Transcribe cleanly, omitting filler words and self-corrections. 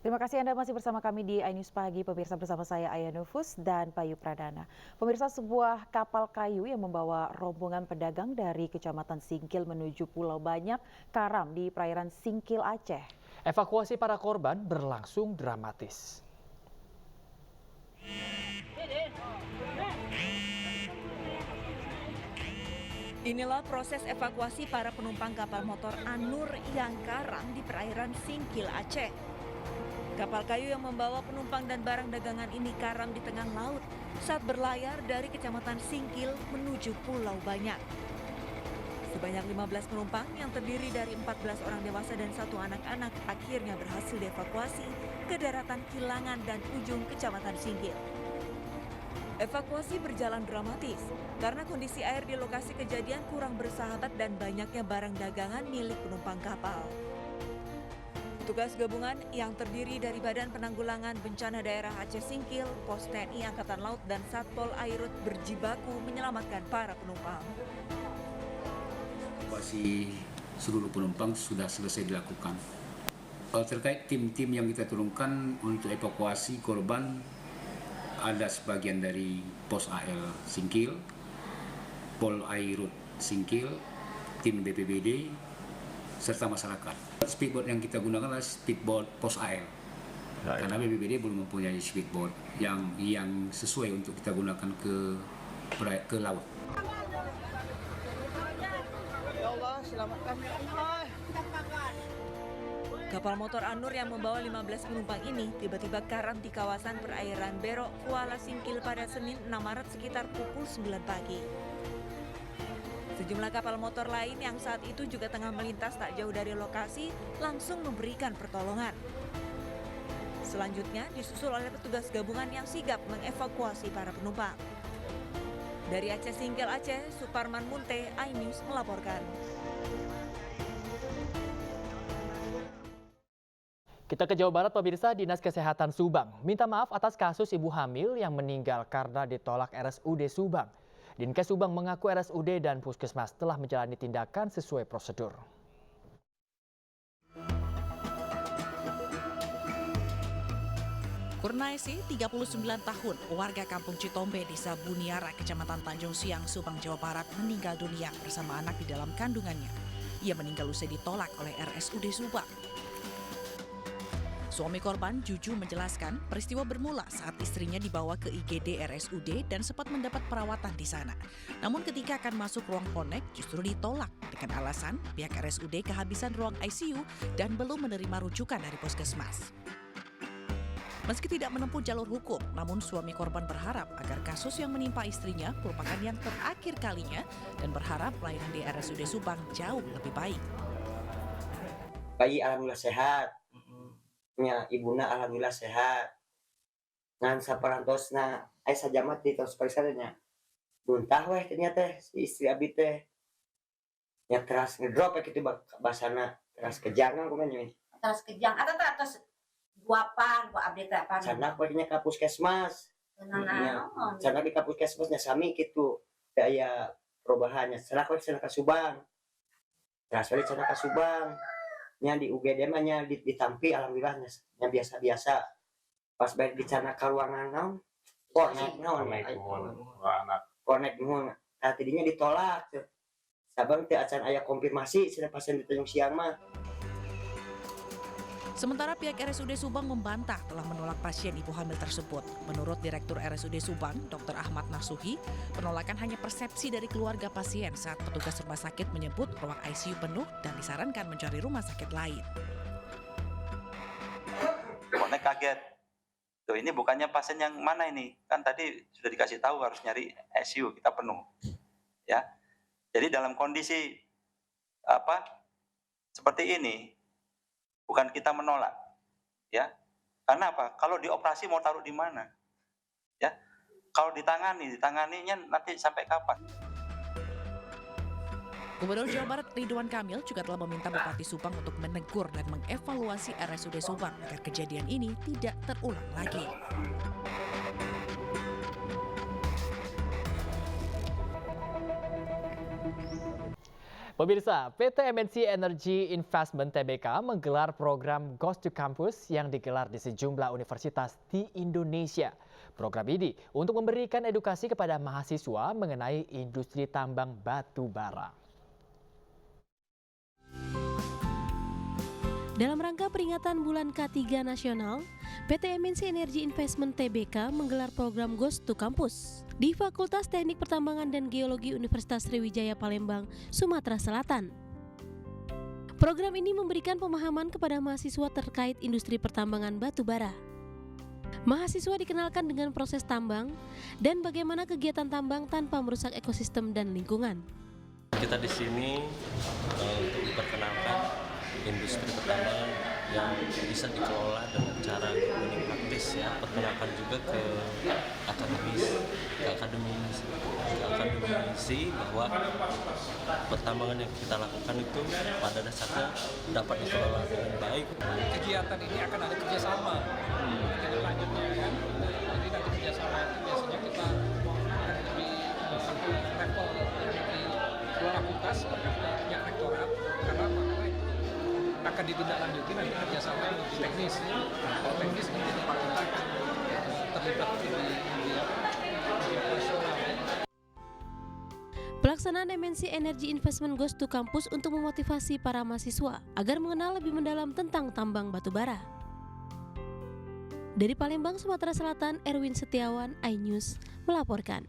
Terima kasih Anda masih bersama kami di iNews Pagi. Pemirsa, bersama saya Aya Nufus dan Bayu Pradana. Pemirsa, sebuah kapal kayu yang membawa rombongan pedagang dari Kecamatan Singkil menuju Pulau Banyak karam di perairan Singkil, Aceh. Evakuasi para korban berlangsung dramatis. Inilah proses evakuasi para penumpang kapal motor Anur yang karam di perairan Singkil, Aceh. Kapal kayu yang membawa penumpang dan barang dagangan ini karam di tengah laut saat berlayar dari Kecamatan Singkil menuju Pulau Banyak. Sebanyak 15 penumpang yang terdiri dari 14 orang dewasa dan 1 anak-anak akhirnya berhasil dievakuasi ke daratan Kilangan dan ujung Kecamatan Singkil. Evakuasi berjalan dramatis karena kondisi air di lokasi kejadian kurang bersahabat dan banyaknya barang dagangan milik penumpang kapal. Petugas gabungan yang terdiri dari Badan Penanggulangan Bencana Daerah Aceh Singkil, Pos TNI Angkatan Laut dan Satpol Airut berjibaku menyelamatkan para penumpang. Evakuasi seluruh penumpang sudah selesai dilakukan. Terkait tim-tim yang kita turunkan untuk evakuasi korban, ada sebagian dari Pos AL Singkil, Pol Airut Singkil, tim BPBD, serta masyarakat. Speedboat yang kita gunakan adalah speedboat Pos AL. Karena BPBD belum mempunyai speedboat yang sesuai untuk kita gunakan ke laut. Ya Allah, selamatkan ya Allah. Kapal motor Anur yang membawa 15 penumpang ini tiba-tiba karam di kawasan perairan Berok, Kuala Singkil pada Senin 6 Maret sekitar pukul 9 pagi. Sejumlah kapal motor lain yang saat itu juga tengah melintas tak jauh dari lokasi langsung memberikan pertolongan. Selanjutnya disusul oleh petugas gabungan yang sigap mengevakuasi para penumpang. Dari Aceh Singkil, Aceh, Suparman Munte, iNews melaporkan. Kita ke Jawa Barat, pemirsa. Dinas Kesehatan Subang minta maaf atas kasus ibu hamil yang meninggal karena ditolak RSUD Subang. Dinkes Subang mengaku RSUD dan Puskesmas telah menjalani tindakan sesuai prosedur. Kurnaisi, 39 tahun, warga Kampung Citombe, Desa Buniara, Kecamatan Tanjung Siang, Subang, Jawa Barat, meninggal dunia bersama anak di dalam kandungannya. Ia meninggal usai ditolak oleh RSUD Subang. Suami korban, Juju, menjelaskan peristiwa bermula saat istrinya dibawa ke IGD RSUD dan sempat mendapat perawatan di sana. Namun ketika akan masuk ruang ponek justru ditolak dengan alasan pihak RSUD kehabisan ruang ICU dan belum menerima rujukan dari Puskesmas. Meski tidak menempuh jalur hukum, namun suami korban berharap agar kasus yang menimpa istrinya merupakan yang terakhir kalinya dan berharap pelayanan di RSUD Subang jauh lebih baik. Bayi alhamdulillah sehat. Nya ibuna alhamdulillah sehat. Ngan saparantosna aya sajamat di tos periksanya. Muntah weh ternyata si istri abi teh. Nya teras ngedrop kitu basana, teras kejangan kumaha. Terus kejang atau terus guapan ku abdi teh apa Sanak we nya ka puskesmas. Nya sanak di ka puskesmasnya sami kitu. Teu aya perubahannya. Sanak we sana ka Subang. Teras we sana ka Subang. Nya di UGD mah nya ditampi alhamdulillah nya biasa-biasa. Pas baik di sana ka ruangan naon? Konek nuhun. Tadinya ditolak. Sabang teu acan aya konfirmasi cenah pasien di Tanjung Siang mah. Sementara pihak RSUD Subang membantah telah menolak pasien ibu hamil tersebut. Menurut Direktur RSUD Subang, Dr. Ahmad Nasuhi, penolakan hanya persepsi dari keluarga pasien saat petugas rumah sakit menyebut ruang ICU penuh dan disarankan mencari rumah sakit lain. Konek kaget. Tuh, ini bukannya pasien yang mana ini? Kan tadi sudah dikasih tahu harus nyari ICU, kita penuh. Ya. Jadi dalam kondisi seperti ini, bukan kita menolak, ya. Karena apa? Kalau dioperasi mau taruh di mana? Ya. Kalau ditanganinya nanti sampai kapan? Gubernur Jawa Barat Ridwan Kamil juga telah meminta Bupati Subang untuk menegur dan mengevaluasi RSUD Subang agar kejadian ini tidak terulang lagi. Pemirsa, PT MNC Energy Investment Tbk menggelar program Ghost to Campus yang digelar di sejumlah universitas di Indonesia. Program ini untuk memberikan edukasi kepada mahasiswa mengenai industri tambang batu bara. Dalam rangka peringatan Bulan K3 Nasional, PT MNC Energy Investment Tbk menggelar program Ghost to Campus di Fakultas Teknik Pertambangan dan Geologi Universitas Sriwijaya Palembang, Sumatera Selatan. Program ini memberikan pemahaman kepada mahasiswa terkait industri pertambangan batu bara. Mahasiswa dikenalkan dengan proses tambang dan bagaimana kegiatan tambang tanpa merusak ekosistem dan lingkungan. Kita di sini untuk memperkenalkan industri pertambangan yang bisa dikelola dengan cara unik praktis ya, perkenalkan juga ke akademisi bahwa pertambangan yang kita lakukan itu pada dasarnya dapat dikelola dengan baik. Kegiatan ini akan ada kerjasama dengan lanjutnya ya. Jadi nanti kerjasama itu biasanya kita akan lebih satu level di dua fakultas punya rektorat karena akan ditindaklanjuti nanti kerjasama yang lebih teknis. Kalau teknis nanti tempat kita akan terlibat di operasional. Pelaksanaan MNC Energy Investment Ghost to Campus untuk memotivasi para mahasiswa agar mengenal lebih mendalam tentang tambang batu bara. Dari Palembang, Sumatera Selatan, Erwin Setiawan, iNews melaporkan.